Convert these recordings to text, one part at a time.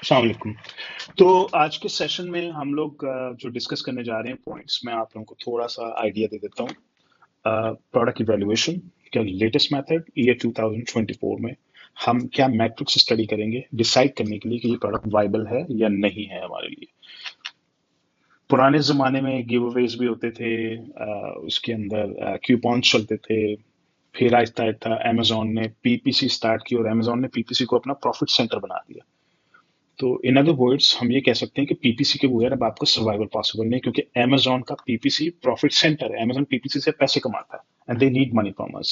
अस्सलाम वालेकुम। तो आज के सेशन में हम लोग जो डिस्कस करने जा रहे हैं पॉइंट्स, मैं आप लोगों को थोड़ा सा आइडिया दे देता हूँ। प्रोडक्ट इवैल्यूएशन का लेटेस्ट मेथड ईयर 2024 में हम क्या मैट्रिक्स स्टडी करेंगे डिसाइड करने के लिए कि ये प्रोडक्ट वाइबल है या नहीं है हमारे लिए। पुराने जमाने में गिव अवेज भी होते थे, उसके अंदर क्यूपॉन्स चलते थे। फिर आहिस्ता आहिस्ता अमेजोन ने पीपीसी स्टार्ट की और अमेजोन ने पीपीसी को अपना प्रॉफिट सेंटर बना दिया। तो इन अदर वर्ड्स हम ये कह सकते हैं कि पीपीसी के बगैर अब आपको सर्वाइवल पॉसिबल नहीं, क्योंकि अमेजोन का पीपीसी प्रॉफिट सेंटर है। अमेजोन पीपीसी से पैसे कमाता है and they need money from us.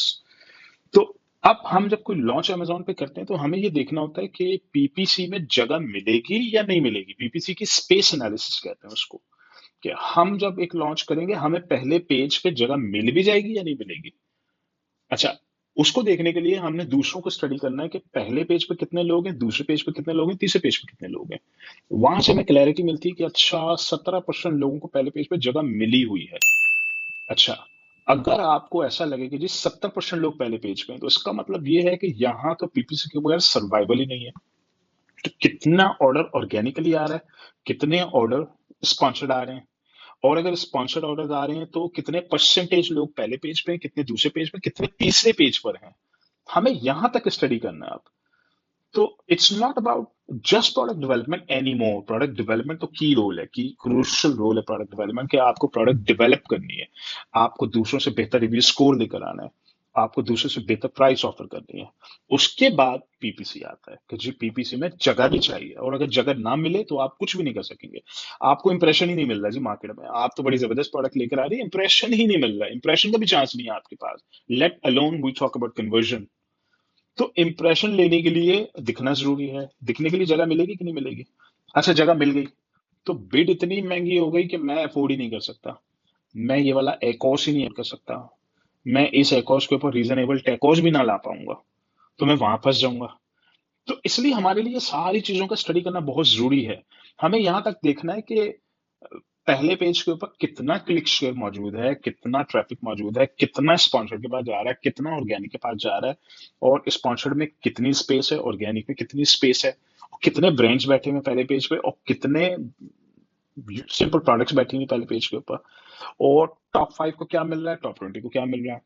तो अब हम जब कोई लॉन्च अमेजोन पे करते हैं तो हमें ये देखना होता है कि पीपीसी में जगह मिलेगी या नहीं मिलेगी। पीपीसी की स्पेस एनालिसिस कहते हैं उसको, कि हम जब एक लॉन्च करेंगे हमें पहले पेज पे जगह मिल भी जाएगी या नहीं मिलेगी। अच्छा, उसको देखने के लिए हमने दूसरों को स्टडी करना है कि पहले पेज पे कितने लोग हैं, दूसरे पेज पे कितने लोग हैं, तीसरे पेज पे कितने लोग हैं। वहां से हमें क्लैरिटी मिलती है कि अच्छा 17% लोगों को पहले पेज पे जगह मिली हुई है। अच्छा, अगर आपको ऐसा लगे कि जी 70% लोग पहले पेज पे हैं, तो इसका मतलब ये है कि यहाँ तो पीपीसी के बगैर सर्वाइवल ही नहीं है। तो कितना ऑर्डर ऑर्गेनिकली आ रहा है, कितने ऑर्डर स्पॉन्सर्ड आ रहे हैं, और अगर स्पॉन्सर्ड ऑर्डर आ रहे हैं तो कितने परसेंटेज लोग पहले पेज पे हैं, कितने दूसरे पेज पे, कितने तीसरे पेज पर हैं। हमें यहां तक स्टडी करना है अब। तो it's not about just product development any more. Product development तो की रोल है, की क्रूशियल रोल है प्रोडक्ट डेवलपमेंट, कि आपको प्रोडक्ट डेवलप करनी है, आपको दूसरों से बेहतर रिव्यू स्कोर लेकर आना है, आपको दूसरों से बेहतर प्राइस ऑफर करनी है। उसके बाद पीपीसी आता है कि जी पीपीसी में जगह भी चाहिए, और अगर जगह ना मिले तो आप कुछ भी नहीं कर सकेंगे। आपको इंप्रेशन ही नहीं मिल रहा जी मार्केट में, आप तो बड़ी जबरदस्त प्रोडक्ट लेकर आ रही है, इंप्रेशन ही नहीं मिल रहा है, इंप्रेशन का भी चांस नहीं है आपके पास। Let alone we talk about conversion. तो इंप्रेशन लेने के लिए दिखना जरूरी है, दिखने के लिए जगह मिलेगी कि नहीं मिलेगी। अच्छा, जगह मिल गई तो बिड इतनी महंगी हो गई कि मैं अफोर्ड ही नहीं कर सकता, मैं ये वाला एकॉस ही नहीं कर सकता, मैं इस एकॉस के ऊपर रीजनेबल टेकॉस भी ना ला पाऊंगा, तो मैं वहां फंस जाऊंगा। तो इसलिए हमारे लिए सारी चीजों का स्टडी करना बहुत जरूरी है। हमें यहां तक देखना है कि पहले पेज के ऊपर कितना क्लिक शेयर मौजूद है, कितना ट्रैफिक मौजूद है, कितना स्पॉन्सर के पास जा रहा है, कितना ऑर्गेनिक के पास जा रहा है, और स्पॉन्सर्ड में कितनी स्पेस है, ऑर्गेनिक में कितनी स्पेस है, और कितने ब्रांड्स बैठे हुए हैं पहले पेज पे, और कितने सिंपल प्रोडक्ट्स बैठे हुए हैं पहले पेज के ऊपर, और टॉप 5 को क्या मिल रहा है, टॉप 20 को क्या मिल रहा है।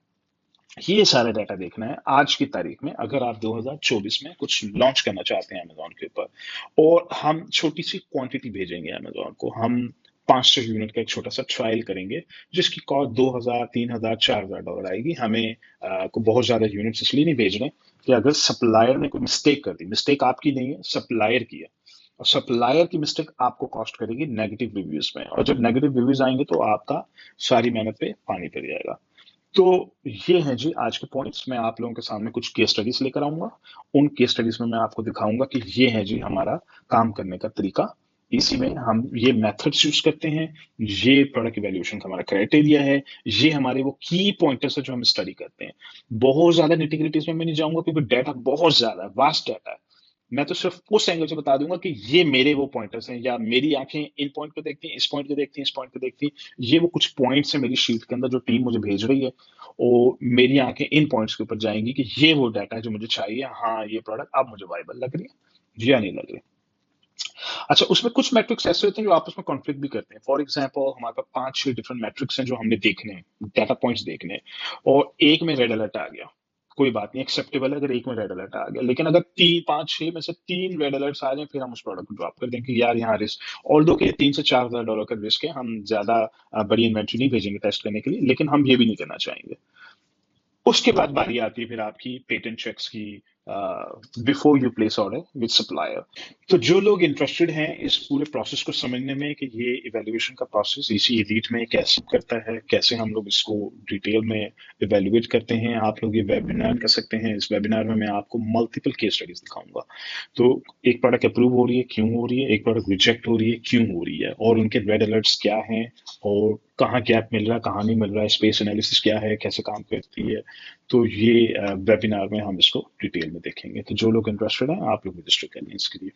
ये सारा डाटा देखना है आज की तारीख में, अगर आप 2024 में कुछ लॉन्च करना चाहते हैं अमेजोन के ऊपर। और हम छोटी सी क्वांटिटी भेजेंगे अमेजोन को, हम 500 यूनिट का एक छोटा सा ट्रायल करेंगे, जिसकी कॉस्ट 2000, 3000, $4000 आएगी। हमें को बहुत ज्यादा यूनिट्स इसलिए नहीं भेज रहे कि अगर सप्लायर ने कोई मिस्टेक कर दी, मिस्टेक आपकी नहीं है, सप्लायर की है, और सप्लायर की मिस्टेक आपको कॉस्ट करेगी नेगेटिव रिव्यूज में, और जब नेगेटिव रिव्यूज आएंगे तो आपका सारी मेहनत पे पानी फिर जाएगा। तो ये है जी आज के पॉइंट्स। मैं आप लोगों के सामने कुछ केस स्टडीज लेकर आऊंगा, उन केस स्टडीज में मैं आपको दिखाऊंगा कि ये है जी हमारा काम करने का तरीका। इसी में हम ये मेथड्स यूज करते हैं, ये प्रोडक्ट इवैल्यूएशन का हमारा क्राइटेरिया है, ये हमारे वो की पॉइंटर्स है जो हम स्टडी करते हैं। बहुत ज्यादा निटिग्रिटीज में मैं नहीं जाऊंगा, क्योंकि डाटा बहुत ज्यादा है, वास्ट डाटा है। मैं तो सिर्फ उस एंगल से बता दूंगा कि ये मेरे वो पॉइंटर्स हैं, या मेरी आंखें इन पॉइंट को देखती हैं, इस पॉइंट को देखती हैं, इस पॉइंट को देखती हैं। ये वो कुछ पॉइंट्स हैं मेरी शीट के अंदर जो टीम मुझे भेज रही है, और मेरी आंखें इन पॉइंट्स के ऊपर जाएंगी कि ये वो डाटा है जो मुझे चाहिए। हाँ, ये प्रोडक्ट अब मुझे वाइबल लग रही है जी या नहीं लग रही। अच्छा, उसमें कुछ मैट्रिक्स ऐसे होते हैं जो आपस में कॉन्फ्लिक्ट भी करते हैं। फॉर एग्जाम्पल हमारे पास 5-6 डिफरेंट मैट्रिक्स हैं जो हमने देखने हैं, डाटा पॉइंट्स देखने हैं, और एक में रेड अलर्ट आ गया, कोई बात नहीं, एक्सेप्टेबल है अगर एक में रेड अलर्ट आ गया। लेकिन अगर 3, 5, 6 में से 3 रेड अलर्ट्स आ जाए, फिर हम उस प्रोडक्ट को ड्रॉप कर देंगे कि यार यहाँ रिस्क, ऑल दो के $3 से $4,000 का रिस्क है, हम ज्यादा बड़ी इन्वेंट्री नहीं भेजेंगे टेस्ट करने के लिए, लेकिन हम ये भी नहीं करना चाहेंगे। उसके बाद बारी आती है फिर आपकी पेटेंट चेक्स की, before you place order with supplier. तो जो लोग इंटरेस्टेड हैं इस पूरे प्रोसेस को समझने में कि ये इवेल्युएशन का प्रोसेस इसी एलीट में कैसे करता है, कैसे हम लोग इसको डिटेल में इवेल्युएट करते हैं, आप लोग ये वेबिनार कर सकते हैं। इस वेबिनार में मैं आपको मल्टीपल केस स्टडीज दिखाऊंगा। तो एक प्रोडक्ट अप्रूव हो रही है, क्यों हो रही है, एक प्रोडक्ट रिजेक्ट हो रही है, क्यों हो रही है, और उनके रेड अलर्ट्स क्या हैं, और कहाँ गैप मिल रहा है, कहाँ नहीं मिल रहा है, स्पेस एनालिसिस क्या है, कैसे काम करती है। तो ये वेबिनार में हम इसको डिटेल में देखेंगे। तो जो लोग इंटरेस्टेड हैं आप लोग रजिस्टर कर लें इसके लिए।